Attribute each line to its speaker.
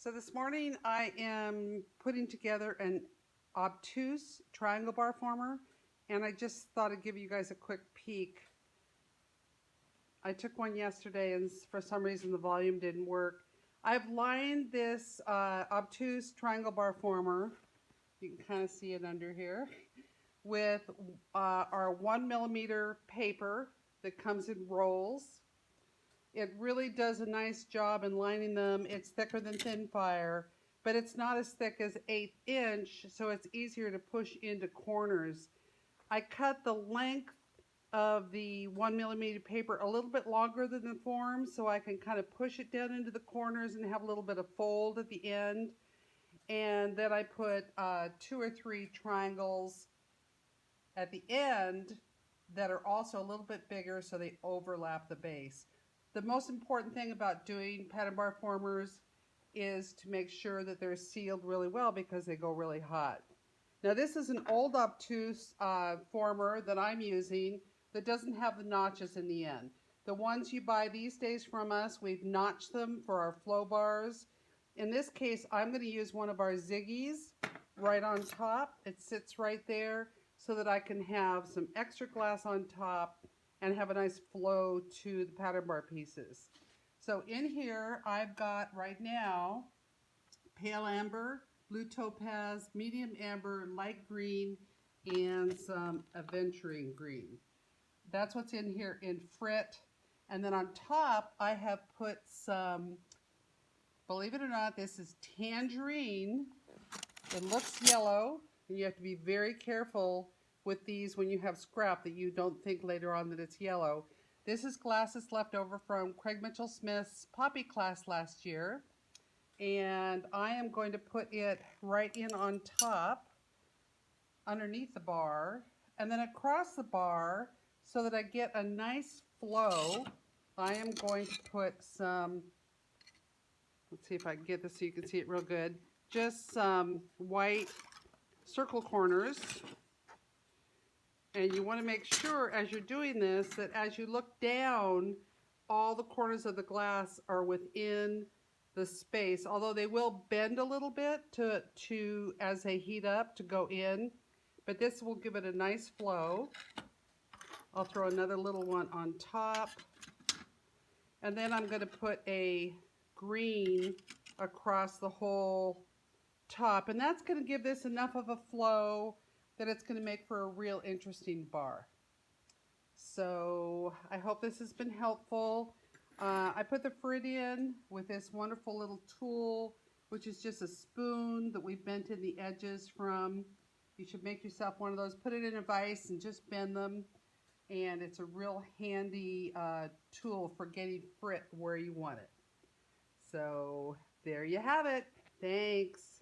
Speaker 1: So this morning I am putting together an obtuse triangle bar former, and I just thought I'd give you guys a quick peek. I took one yesterday and for some reason the volume didn't work. I've lined this obtuse triangle bar former, you can kind of see it under here, with our 1mm paper that comes in rolls. It really does a nice job in lining them. It's thicker than thin fire, but it's not as thick as 1/8 inch, so it's easier to push into corners. I cut the length of the 1mm paper a little bit longer than the form, so I can kind of push it down into the corners and have a little bit of fold at the end. And then I put 2 or 3 triangles at the end that are also a little bit bigger, so they overlap the base. The most important thing about doing pattern bar formers is to make sure that they're sealed really well because they go really hot. Now this is an old obtuse former that I'm using that doesn't have the notches in the end. The ones you buy these days from us, we've notched them for our flow bars. In this case, I'm going to use one of our Ziggies right on top. It sits right there so that I can have some extra glass on top and have a nice flow to the pattern bar pieces. So in here I've got right now pale amber, blue topaz, medium amber, light green, and some aventurine green. That's what's in here in frit. And then on top I have put some, believe it or not, this is tangerine. It looks yellow, and you have to be very careful with these when you have scrap that you don't think later on that it's yellow. This is glass that's left over from Craig Mitchell Smith's Poppy class last year, and I am going to put it right in on top underneath the bar and then across the bar so that I get a nice flow. I am going to put some, let's see if I can get this so you can see it real good, just some white circle corners. And you want to make sure as you're doing this that as you look down, all the corners of the glass are within the space, although they will bend a little bit to as they heat up to go in, but this will give it a nice flow. I'll throw another little one on top, and then I'm going to put a green across the whole top, and that's going to give this enough of a flow that it's going to make for a real interesting bar. So I hope this has been helpful. I put the frit in with this wonderful little tool, which is just a spoon that we bent in the edges from. You should make yourself one of those. Put it in a vise and just bend them. And it's a real handy tool for getting frit where you want it. So there you have it. Thanks.